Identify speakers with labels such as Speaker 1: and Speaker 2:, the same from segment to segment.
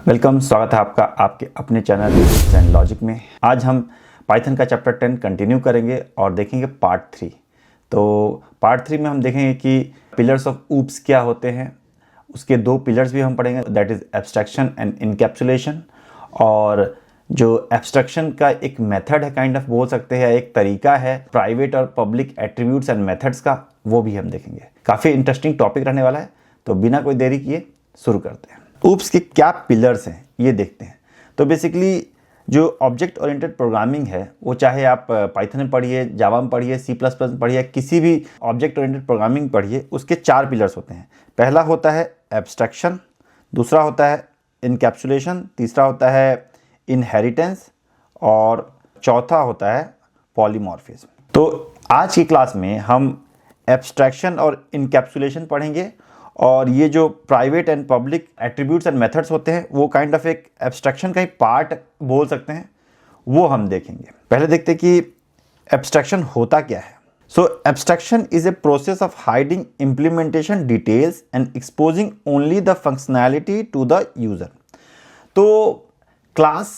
Speaker 1: Welcome, स्वागत है आपका आपके अपने चैनल फिजिक्स एंड लॉजिक में। आज हम पाइथन का चैप्टर 10 कंटिन्यू करेंगे और देखेंगे पार्ट 3। तो पार्ट 3 में हम देखेंगे कि पिलर्स ऑफ ऊप्स क्या होते हैं। उसके दो पिलर्स भी हम पढ़ेंगे, that is abstraction and encapsulation. और जो एब्स्ट्रैक्शन का एक मेथड है, काइंड ऑफ बोल सकते हैं, एक तरीका है प्राइवेट और पब्लिक एट्रीब्यूट्स एंड मेथड्स का, वो भी हम देखेंगे। काफ़ी इंटरेस्टिंग टॉपिक रहने वाला है, तो बिना कोई देरी किए शुरू करते हैं। ऊप्स के क्या पिलर्स हैं ये देखते हैं। तो बेसिकली जो ऑब्जेक्ट ओरिएंटेड प्रोग्रामिंग है, वो चाहे आप पाइथन में पढ़िए, जावा में पढ़िए, C++ में पढ़िए, किसी भी ऑब्जेक्ट ओरिएंटेड प्रोग्रामिंग पढ़िए, उसके 4 पिलर्स होते हैं। पहला होता है एब्स्ट्रैक्शन, दूसरा होता है इनकैप्सुलेशन, तीसरा होता है इनहेरिटेंस और चौथा होता है पॉलीमॉर्फिज्म। तो आज की क्लास में हम एब्स्ट्रैक्शन और इनकैप्सुलेशन पढ़ेंगे, और ये जो private and public attributes and methods होते हैं, वो काइंड ऑफ एक एब्स्ट्रैक्शन का ही पार्ट बोल सकते हैं, वो हम देखेंगे। पहले देखते हैं कि एब्स्ट्रैक्शन होता क्या है। So abstraction is a process of hiding implementation details and exposing only the functionality to the user. तो क्लास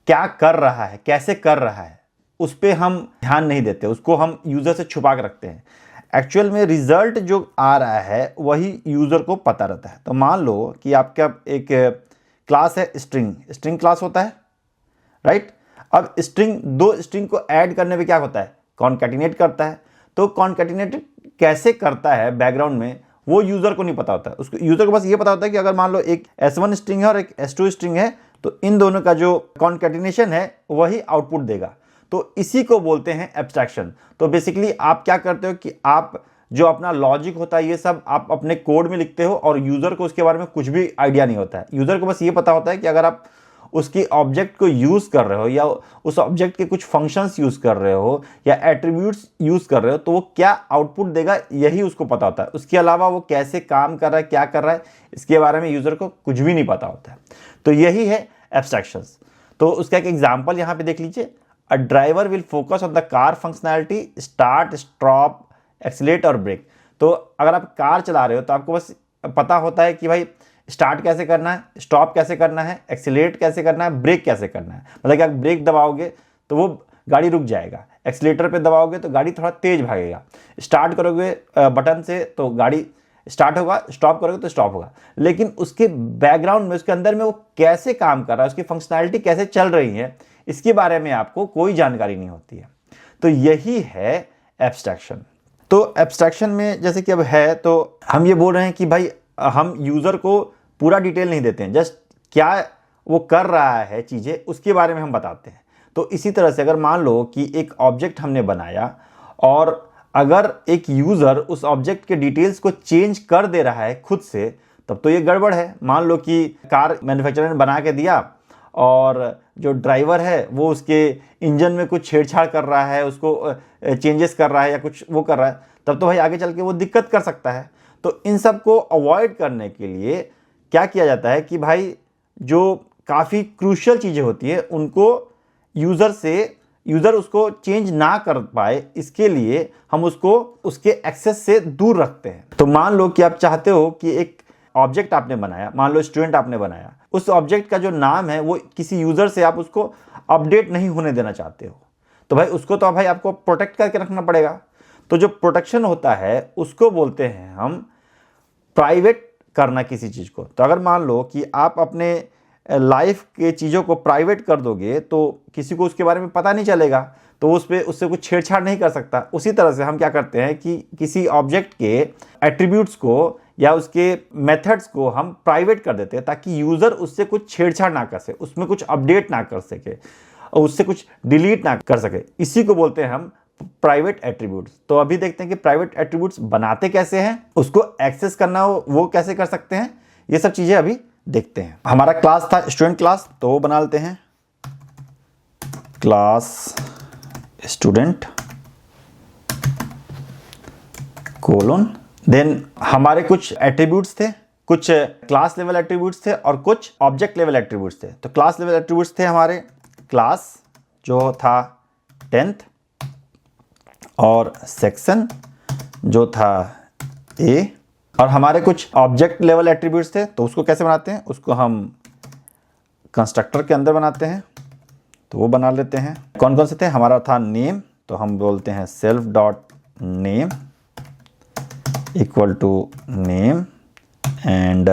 Speaker 1: क्या कर रहा है, कैसे कर रहा है, उस पर हम ध्यान नहीं देते, उसको हम यूजर से छुपा के रखते हैं। एक्चुअल में रिजल्ट जो आ रहा है वही यूज़र को पता रहता है। तो मान लो कि आपका एक क्लास है स्ट्रिंग क्लास होता है, राइट। अब दो स्ट्रिंग को ऐड करने पे क्या होता है, कॉन्कैटिनेट करता है। तो कॉन्कैटिनेट कैसे करता है बैकग्राउंड में, वो यूज़र को नहीं पता होता है। उसको यूज़र को बस ये पता होता है कि अगर मान लो एक S1 स्ट्रिंग है और एक S2 स्ट्रिंग है, तो इन दोनों का जो कॉन्कैटिनेशन है वही आउटपुट देगा। तो इसी को बोलते हैं एब्स्ट्रैक्शन। तो बेसिकली आप क्या करते हो कि आप जो अपना लॉजिक होता है, ये सब आप अपने कोड में लिखते हो, और यूज़र को उसके बारे में कुछ भी आइडिया नहीं होता है। यूज़र को बस ये पता होता है कि अगर आप उसकी ऑब्जेक्ट को यूज़ कर रहे हो, या उस ऑब्जेक्ट के कुछ फंक्शंस यूज़ कर रहे हो, या एट्रीब्यूट्स यूज़ कर रहे हो, तो वो क्या आउटपुट देगा यही उसको पता होता है। उसके अलावा वो कैसे काम कर रहा है, क्या कर रहा है, इसके बारे में यूज़र को कुछ भी नहीं पता होता है। तो यही है एब्स्ट्रैक्शंस। तो उसका एक एग्जाम्पल यहाँ पे देख लीजिए। A driver will focus on the car functionality, start, stop, accelerate और ब्रेक। तो अगर आप कार चला रहे हो तो आपको बस पता होता है कि भाई स्टार्ट कैसे करना है, स्टॉप कैसे करना है, एक्सीलरेट कैसे करना है, ब्रेक कैसे करना है। मतलब कि आप ब्रेक दबाओगे तो वो गाड़ी रुक जाएगा, एक्सीलेटर पे दबाओगे तो गाड़ी थोड़ा तेज भागेगा, स्टार्ट करोगे बटन से तो गाड़ी स्टार्ट होगा, स्टॉप करोगे तो स्टॉप होगा। लेकिन उसके बैकग्राउंड में, उसके अंदर में वो कैसे काम कर रहा है, उसकी फंक्शनैलिटी कैसे चल रही है, इसके बारे में आपको कोई जानकारी नहीं होती है। तो यही है एब्स्ट्रैक्शन। तो एब्स्ट्रैक्शन में जैसे कि अब है, तो हम ये बोल रहे हैं कि भाई हम यूज़र को पूरा डिटेल नहीं देते हैं, जस्ट क्या वो कर रहा है चीज़ें, उसके बारे में हम बताते हैं। तो इसी तरह से अगर मान लो कि एक ऑब्जेक्ट हमने बनाया, और अगर एक यूज़र उस ऑब्जेक्ट के डिटेल्स को चेंज कर दे रहा है खुद से, तब तो ये गड़बड़ है। मान लो कि कार मैन्युफैक्चरर ने बना के दिया, और जो ड्राइवर है वो उसके इंजन में कुछ छेड़छाड़ कर रहा है, उसको चेंजेस कर रहा है या कुछ वो कर रहा है, तब तो भाई आगे चल के वो दिक्कत कर सकता है। तो इन सब को अवॉइड करने के लिए क्या किया जाता है कि भाई जो काफ़ी क्रूशियल चीज़ें होती है उनको यूज़र उसको चेंज ना कर पाए, इसके लिए हम उसको उसके एक्सेस से दूर रखते हैं। तो मान लो कि आप चाहते हो कि एक ऑब्जेक्ट आपने बनाया, मान लो स्टूडेंट आपने बनाया, उस ऑब्जेक्ट का जो नाम है वो किसी यूज़र से आप उसको अपडेट नहीं होने देना चाहते हो, तो भाई उसको तो भाई आपको प्रोटेक्ट करके रखना पड़ेगा। तो जो प्रोटेक्शन होता है उसको बोलते हैं हम प्राइवेट करना किसी चीज़ को। तो अगर मान लो कि आप अपने लाइफ के चीज़ों को प्राइवेट कर दोगे तो किसी को उसके बारे में पता नहीं चलेगा, तो उससे कुछ छेड़छाड़ नहीं कर सकता। उसी तरह से हम क्या करते हैं कि किसी ऑब्जेक्ट के एट्रीब्यूट्स को या उसके मेथड्स को हम प्राइवेट कर देते हैं, ताकि यूज़र उससे कुछ छेड़छाड़ ना कर सके, उसमें कुछ अपडेट ना कर सके, और उससे कुछ डिलीट ना कर सके। इसी को बोलते हैं हम प्राइवेट एट्रीब्यूट्स। तो अभी देखते हैं कि प्राइवेट एट्रीब्यूट्स बनाते कैसे हैं, उसको एक्सेस करना हो वो कैसे कर सकते हैं, ये सब चीज़ें अभी देखते हैं। हमारा क्लास था स्टूडेंट क्लास, तो वो बना लेते हैं क्लास स्टूडेंट कोलोन। देन हमारे कुछ एट्रीब्यूट्स थे, कुछ क्लास लेवल एट्रीब्यूट्स थे और कुछ ऑब्जेक्ट लेवल एट्रीब्यूट्स थे। तो क्लास लेवल एट्रीब्यूट्स थे हमारे क्लास जो था 10th, और सेक्शन जो था A, और हमारे कुछ ऑब्जेक्ट लेवल एट्रीब्यूट्स थे। तो उसको कैसे बनाते हैं, उसको हम कंस्ट्रक्टर के अंदर बनाते हैं, तो वो बना लेते हैं। कौन कौन से थे? हमारा था नेम, तो हम बोलते हैं self dot name equal to name and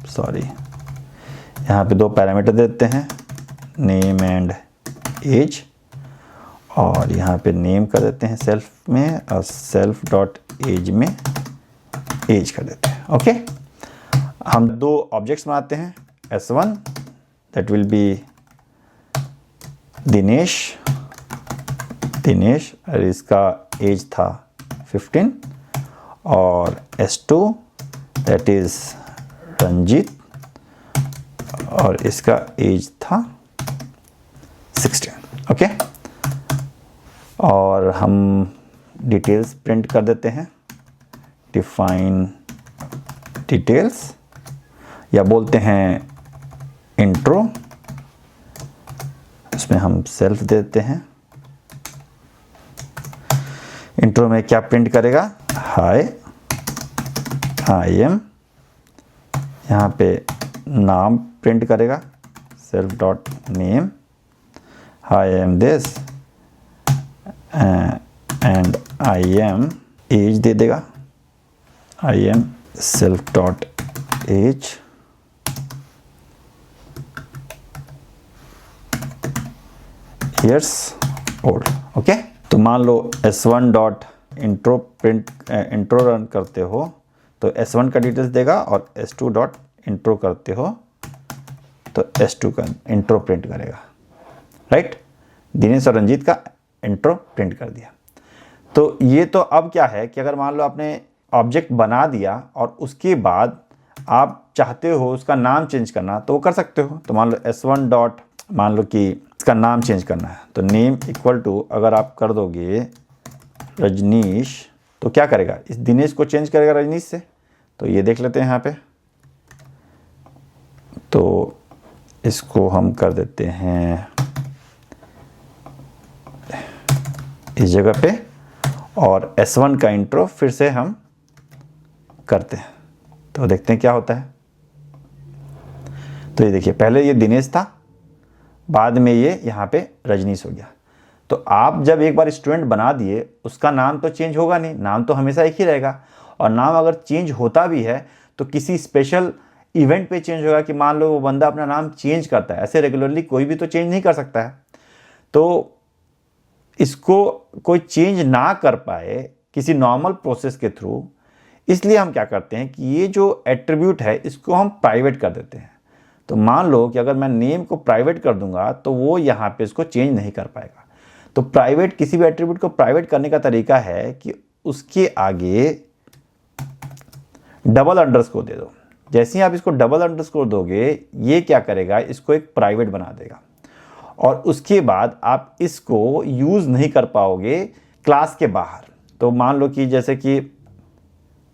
Speaker 1: sorry यहाँ पे 2 पैरामीटर देते हैं, नेम एंड एज, और यहाँ पे नेम कर देते हैं सेल्फ में और सेल्फ डॉट एज में एज कर देते हैं। ओके, हम 2 ऑब्जेक्ट्स बनाते हैं, S1 that will be Dinesh और इसका एज था 15, और S2 दैट इज रंजीत और इसका एज था 16। ओके, और हम डिटेल्स प्रिंट कर देते हैं, डिफाइन डिटेल्स, या बोलते हैं इंट्रो, इसमें हम सेल्फ देते हैं। इंट्रो में क्या प्रिंट करेगा? हाय आई एम, यहाँ पे नाम प्रिंट करेगा, self dot name, hi am this and I am age दे देगा, I am self dot age, years old. Okay, तो मान लो S1 dot intro print intro run करते हो तो S1 का डिटेल्स देगा, और S2 डॉट इंट्रो करते हो तो S2 का इंट्रो प्रिंट करेगा। राइट, दिनेश और रंजीत का इंट्रो प्रिंट कर दिया। तो ये तो अब क्या है कि अगर मान लो आपने ऑब्जेक्ट बना दिया और उसके बाद आप चाहते हो उसका नाम चेंज करना, तो वो कर सकते हो। तो मान लो S1 डॉट, मान लो कि इसका नाम चेंज करना है, तो नेम इक्वल टू अगर आप कर दोगे रजनीश, तो क्या करेगा? इस दिनेश को चेंज करेगा रजनीश से। तो ये देख लेते हैं यहाँ पे, तो इसको हम कर देते हैं इस जगह पे, और S1 का इंट्रो फिर से हम करते हैं, तो देखते हैं क्या होता है। तो ये देखिए, पहले ये दिनेश था, बाद में ये यहाँ पे रजनीश हो गया। तो आप जब एक बार स्टूडेंट बना दिए, उसका नाम तो चेंज होगा नहीं, नाम तो हमेशा एक ही रहेगा। और नाम अगर चेंज होता भी है तो किसी स्पेशल इवेंट पे चेंज होगा, कि मान लो वो बंदा अपना नाम चेंज करता है, ऐसे रेगुलरली कोई भी तो चेंज नहीं कर सकता है। तो इसको कोई चेंज ना कर पाए किसी नॉर्मल प्रोसेस के थ्रू, इसलिए हम क्या करते हैं कि ये जो एट्रीब्यूट है इसको हम प्राइवेट कर देते हैं। तो मान लो कि अगर मैं नेम को प्राइवेट कर दूंगा तो वो यहाँ पे इसको चेंज नहीं कर पाएगा। तो प्राइवेट, किसी भी एट्रीब्यूट को प्राइवेट करने का तरीका है कि उसके आगे डबल अंडरस्कोर दे दो। जैसे ही आप इसको डबल अंडरस्कोर दोगे, ये क्या करेगा? इसको एक प्राइवेट बना देगा, और उसके बाद आप इसको यूज़ नहीं कर पाओगे क्लास के बाहर। तो मान लो कि जैसे कि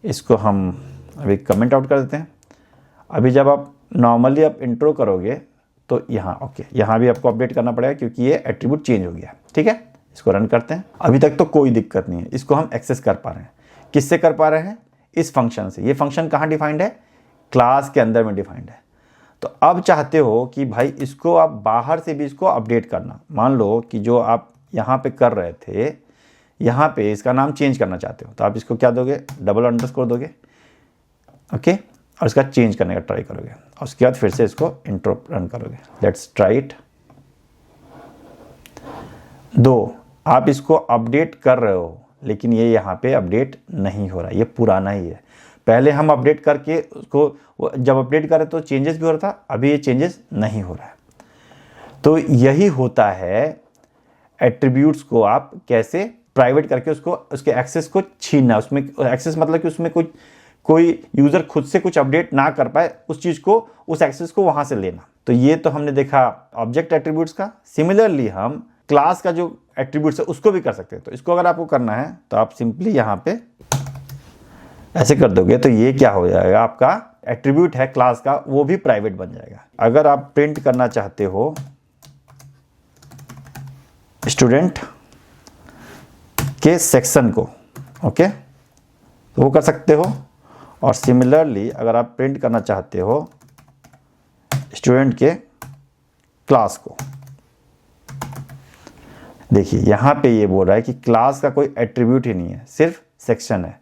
Speaker 1: इसको हम अभी कमेंट आउट कर देते हैं। अभी जब आप नॉर्मली आप इंट्रो करोगे तो यहाँ ओके, यहाँ भी आपको अपडेट करना पड़ेगा क्योंकि ये एट्रीब्यूट चेंज हो गया। ठीक है, इसको रन करते हैं। अभी तक तो कोई दिक्कत नहीं है, इसको हम एक्सेस कर पा रहे हैं। किससे कर पा रहे हैं? इस फंक्शन से। ये फंक्शन कहाँ डिफाइंड है? क्लास के अंदर में डिफाइंड है। तो अब चाहते हो कि भाई इसको आप बाहर से भी इसको अपडेट करना। मान लो कि जो आप यहाँ पे कर रहे थे, यहाँ पे इसका नाम चेंज करना चाहते हो, तो आप इसको क्या दोगे? डबल अंडरस्कोर दोगे। ओके, और इसका चेंज करने का ट्राई करोगे, और उसके बाद फिर से इसको इंट्रो रन करोगे। Let's try it. आप इसको अपडेट कर रहे हो, लेकिन ये यहाँ पे अपडेट नहीं हो रहा, ये पुराना ही है। पहले हम अपडेट करके उसको जब अपडेट करें तो चेंजेस भी हो रहा था, अभी ये चेंजेस नहीं हो रहा है। तो यही होता है, एट्रीब्यूट्स को आप कैसे प्राइवेट करके उसको उसके एक्सेस को छीनना। उसमें एक्सेस मतलब कि उसमें कोई यूज़र खुद से कुछ अपडेट ना कर पाए, उस चीज़ को, उस एक्सेस को वहाँ से लेना। तो ये तो हमने देखा ऑब्जेक्ट एट्रीब्यूट्स का। सिमिलरली हम क्लास का जो एट्रीब्यूट्स है उसको भी कर सकते हैं। तो इसको अगर आपको करना है तो आप सिंपली यहाँ पे ऐसे कर दोगे, तो ये क्या हो जाएगा? आपका एट्रीब्यूट है क्लास का, वो भी प्राइवेट बन जाएगा। अगर आप प्रिंट करना चाहते हो स्टूडेंट के सेक्शन को, ओके, तो वो कर सकते हो। और सिमिलरली अगर आप प्रिंट करना चाहते हो स्टूडेंट के क्लास को। देखिए यहाँ पे ये बोल रहा है कि क्लास का कोई एट्रीब्यूट ही नहीं है, सिर्फ सेक्शन है।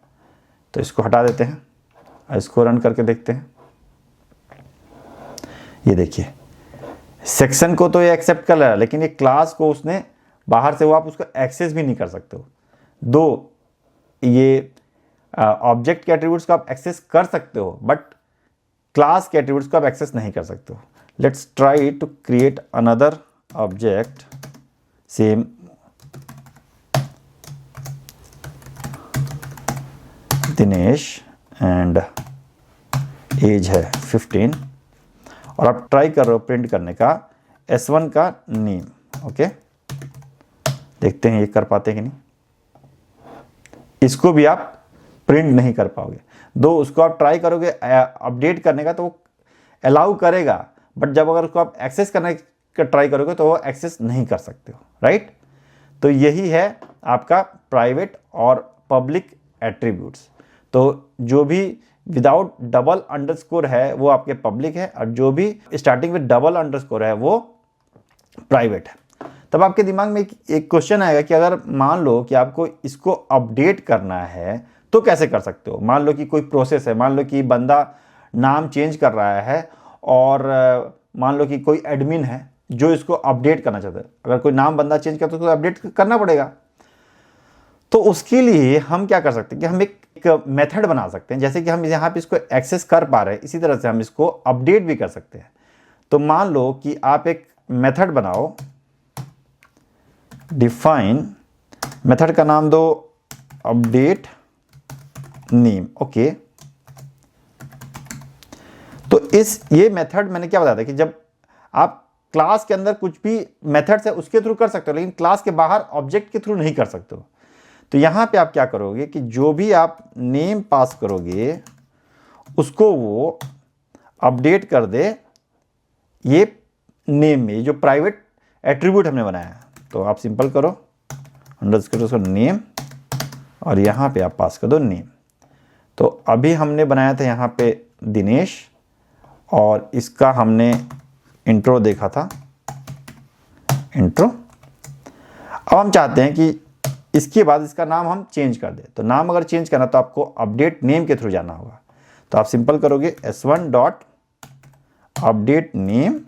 Speaker 1: तो इसको हटा देते हैं और इसको रन करके देखते हैं। ये देखिए सेक्शन को तो ये एक्सेप्ट कर रहा है, लेकिन ये क्लास को उसने बाहर से, वो आप उसको एक्सेस भी नहीं कर सकते हो। दो ये ऑब्जेक्ट के एट्रीब्यूट्स को आप एक्सेस कर सकते हो, बट क्लास के एट्रीब्यूट्स को आप एक्सेस नहीं कर सकते हो। Let's try to create another object same, Dinesh and age है 15, और आप ट्राई कर रहे हो प्रिंट करने का S1 का नेम। ओके, देखते हैं ये कर पाते हैं कि नहीं। इसको भी आप प्रिंट नहीं कर पाओगे। दो उसको आप ट्राई करोगे अपडेट करने का तो वो अलाउ करेगा, बट जब अगर उसको आप एक्सेस करने का ट्राई करोगे तो वो एक्सेस नहीं कर सकते हो, राइट। तो यही है आपका प्राइवेट और पब्लिक एट्रीब्यूट्स। तो जो भी विदाउट डबल अंडरस्कोर है वो आपके पब्लिक है, और जो भी स्टार्टिंग में डबल अंडरस्कोर है वो प्राइवेट है। तब आपके दिमाग में एक क्वेश्चन आएगा कि अगर मान लो कि आपको इसको अपडेट करना है तो कैसे कर सकते हो। मान लो कि कोई प्रोसेस है, मान लो कि बंदा नाम चेंज कर रहा है, और मान लो कि कोई एडमिन है जो इसको अपडेट करना चाहता है। अगर कोई नाम बंदा चेंज करता है तो उसको अपडेट करना पड़ेगा। तो उसके लिए हम क्या कर सकते हैं कि हम एक मेथड बना सकते हैं। जैसे कि हम यहाँ पे इसको एक्सेस कर पा रहे हैं, इसी तरह से हम इसको अपडेट भी कर सकते हैं। तो मान लो कि आप एक मेथड बनाओ, डिफाइन, मेथड का नाम दो अपडेट नेम। ओके, तो ये मेथड मैंने क्या बताया था कि जब आप क्लास के अंदर कुछ भी मेथड्स है उसके थ्रू कर सकते हो, लेकिन क्लास के बाहर ऑब्जेक्ट के थ्रू नहीं कर सकते हो। तो यहां पे आप क्या करोगे कि जो भी आप नेम पास करोगे उसको वो अपडेट कर दे ये नेम में, जो प्राइवेट एट्रीब्यूट हमने बनाया है। तो आप सिंपल करो अंडरस्कोर उसको नेम, और यहां पे आप पास कर दो नेम। तो अभी हमने बनाया था यहाँ पे दिनेश, और इसका हमने इंट्रो देखा था, इंट्रो। अब हम चाहते हैं कि इसके बाद इसका नाम हम चेंज कर दें। तो नाम अगर चेंज करना तो आपको अपडेट नेम के थ्रू जाना होगा। तो आप सिंपल करोगे S1 डॉट अपडेट नेम,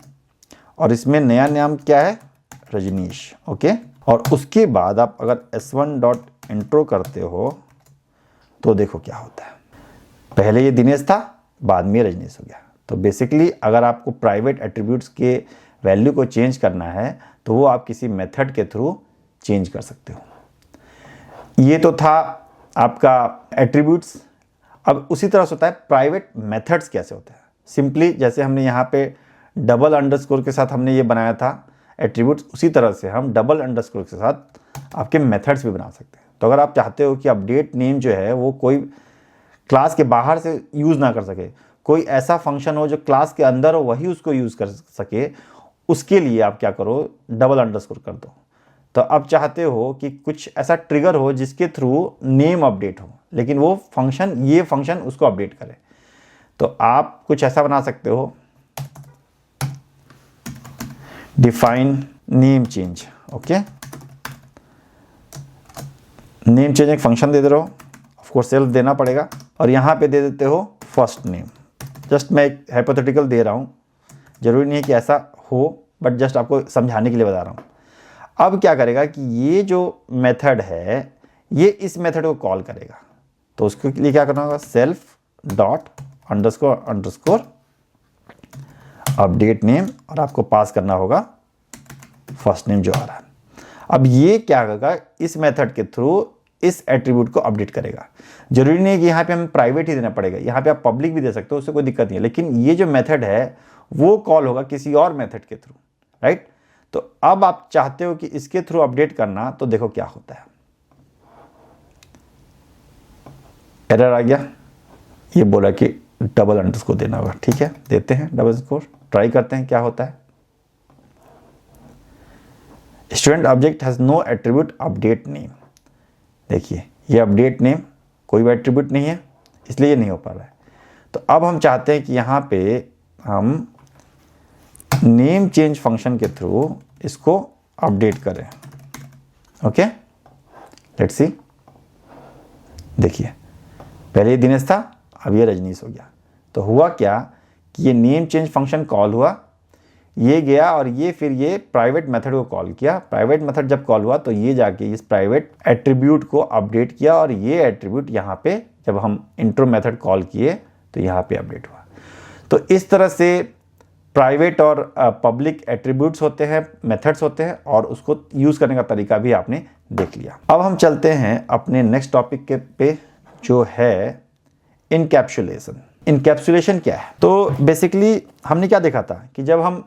Speaker 1: और इसमें नया नाम क्या है, रजनीश। ओके, और उसके बाद आप अगर S1 डॉट इंट्रो करते हो तो देखो क्या होता है। पहले ये दिनेश था, बाद में रजनीश हो गया। तो बेसिकली अगर आपको प्राइवेट एट्रीब्यूट्स के वैल्यू को चेंज करना है तो वो आप किसी मेथड के थ्रू चेंज कर सकते हो। ये तो था आपका एट्रीब्यूट्स। अब उसी तरह से होता है प्राइवेट मेथड्स कैसे होते हैं। सिंपली जैसे हमने यहाँ पे डबल अंडरस्कोर के साथ हमने ये बनाया था एट्रीब्यूट्स, उसी तरह से हम डबल अंडरस्कोर के साथ आपके मेथड्स भी बना सकते हैं। तो अगर आप चाहते हो कि अपडेट नेम जो है वो कोई क्लास के बाहर से यूज़ ना कर सके, कोई ऐसा फंक्शन हो जो क्लास के अंदर हो वही उसको यूज़ कर सके, उसके लिए आप क्या करो, डबल अंडरस्कोर कर दो। तो अब चाहते हो कि कुछ ऐसा ट्रिगर हो जिसके थ्रू नेम अपडेट हो, लेकिन वो फंक्शन, ये फंक्शन उसको अपडेट करे। तो आप कुछ ऐसा बना सकते हो, define name change. Okay, name change एक फंक्शन दे दे रहे हो, ऑफकोर्स सेल्फ देना पड़ेगा, और यहाँ पे दे देते हो फर्स्ट नेम। जस्ट मैं एक हाइपोथेटिकल दे रहा हूँ, जरूरी नहीं है कि ऐसा हो, बट जस्ट आपको समझाने के लिए बता रहा हूँ। अब क्या करेगा कि ये जो मेथड है ये इस मेथड को कॉल करेगा। तो उसके लिए क्या करना होगा, self dot underscore underscore update name, और आपको पास करना होगा फर्स्ट नेम जो आ रहा है। अब ये क्या करेगा, इस मेथड के थ्रू इस एट्रीब्यूट को अपडेट करेगा। जरूरी नहीं है कि यहाँ पे हमें प्राइवेट ही देना पड़ेगा, यहाँ पे आप पब्लिक भी दे सकते हो, उससे कोई दिक्कत नहीं है, लेकिन ये जो मेथड है वो कॉल होगा किसी और मेथड के थ्रू, राइट। तो अब आप चाहते हो कि इसके थ्रू अपडेट करना, तो देखो क्या होता है, एरर आ गया, ये बोला कि डबल अंडरस्कोर देना होगा। ठीक है, देते हैं डबल अंडरस्कोर, ट्राई करते हैं क्या होता है। Student object has no attribute update name. देखिए ये अपडेट नेम कोई भी एट्रीब्यूट नहीं है, इसलिए ये नहीं हो पा रहा है। तो अब हम चाहते हैं कि यहाँ पे हम नेम चेंज फंक्शन के थ्रू इसको अपडेट करें। Okay, let's see. देखिए, पहले ये दिनेश था, अब ये रजनीश हो गया। तो हुआ क्या कि ये नेम चेंज फंक्शन कॉल हुआ, ये गया और ये फिर ये प्राइवेट मेथड को कॉल किया। प्राइवेट मेथड जब कॉल हुआ तो ये जाके इस प्राइवेट एट्रीब्यूट को अपडेट किया और ये एट्रीब्यूट यहाँ पे जब हम इंट्रो मेथड कॉल किए तो यहाँ पे अपडेट हुआ। तो इस तरह से प्राइवेट और पब्लिक एट्रीब्यूट्स होते हैं, मेथड्स होते हैं, और उसको यूज़ करने का तरीका भी आपने देख लिया। अब हम चलते हैं अपने नेक्स्ट टॉपिक के पे, जो है इनकैप्सुलेशन। इनकैप्सुलेशन क्या है? तो बेसिकली हमने क्या देखा था कि जब हम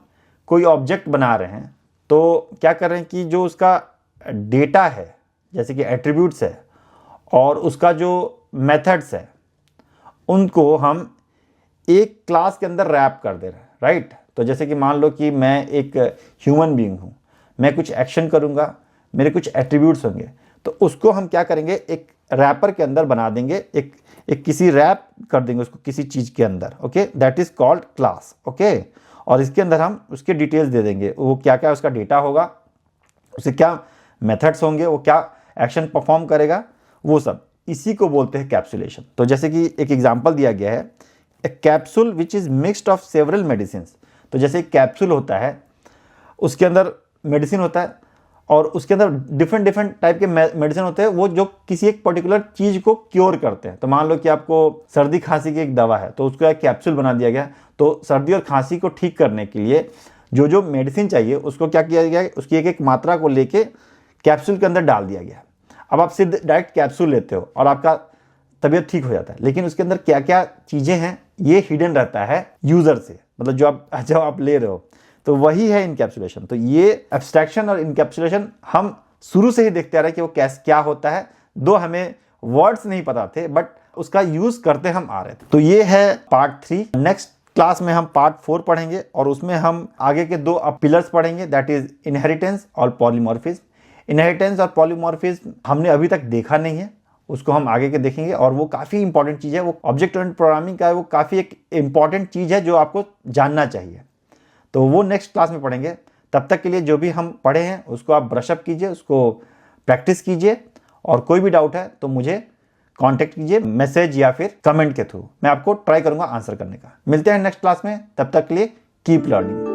Speaker 1: कोई ऑब्जेक्ट बना रहे हैं तो क्या कर रहे हैं कि जो उसका डेटा है, जैसे कि एट्रीब्यूट्स है और उसका जो मेथड्स है, उनको हम एक क्लास के अंदर रैप कर दे रहे हैं, राइट। तो जैसे कि मान लो कि मैं एक ह्यूमन बीइंग हूँ, मैं कुछ एक्शन करूँगा, मेरे कुछ एट्रीब्यूट्स होंगे, तो उसको हम क्या करेंगे, एक रैपर के अंदर बना देंगे, एक किसी रैप कर देंगे उसको किसी चीज़ के अंदर। Okay, that is called class. Okay, और इसके अंदर हम उसके डिटेल्स दे देंगे, वो क्या क्या उसका डेटा होगा, उसे क्या मेथड्स होंगे, वो क्या एक्शन परफॉर्म करेगा, वो सब। इसी को बोलते हैं कैप्सुलेशन। तो जैसे कि एक एग्जांपल दिया गया है, a capsule which is mixed of several medicine. तो जैसे एक कैप्सूल होता है, उसके अंदर मेडिसिन होता है और उसके अंदर डिफरेंट टाइप के मेडिसिन होते हैं, वो जो किसी एक पर्टिकुलर चीज़ को क्योर करते हैं। तो मान लो कि आपको सर्दी खांसी की एक दवा है, तो उसको एक कैप्सूल बना दिया गया। तो सर्दी और खांसी को ठीक करने के लिए जो जो मेडिसिन चाहिए उसको क्या किया गया, उसकी एक एक मात्रा को लेके कैप्सूल के अंदर डाल दिया गया। अब आप सिर्फ डायरेक्ट कैप्सूल लेते हो और आपका तबीयत ठीक हो जाता है, लेकिन उसके अंदर क्या क्या चीज़ें हैं ये हिडन रहता है यूज़र से, मतलब जो आप ले रहे हो। तो वही है इनकैप्सुलेशन। तो ये एब्स्ट्रैक्शन और इनकैप्सुलेशन हम शुरू से ही देखते आ रहे हैं कि वो क्या होता है, दो हमें वर्ड्स नहीं पता थे बट उसका यूज़ करते हम आ रहे थे। तो ये है पार्ट 3। नेक्स्ट क्लास में हम पार्ट 4 पढ़ेंगे और उसमें हम आगे के 2 पिलर्स पढ़ेंगे, दैट इज इनहेरिटेंस और पॉलीमॉर्फिज्म। इनहेरिटेंस और पॉलीमॉर्फिज्म हमने अभी तक देखा नहीं है, उसको हम आगे के देखेंगे और वो काफ़ी इंपॉर्टेंट चीज़ है। वो ऑब्जेक्ट ओरिएंटेड प्रोग्रामिंग का है, वो काफ़ी एक इंपॉर्टेंट चीज़ है जो आपको जानना चाहिए। तो वो नेक्स्ट क्लास में पढ़ेंगे। तब तक के लिए जो भी हम पढ़े हैं उसको आप ब्रशअप कीजिए, उसको प्रैक्टिस कीजिए, और कोई भी डाउट है तो मुझे कांटेक्ट कीजिए मैसेज या फिर कमेंट के थ्रू। मैं आपको ट्राई करूंगा आंसर करने का। मिलते हैं नेक्स्ट क्लास में, तब तक के लिए कीप लर्निंग।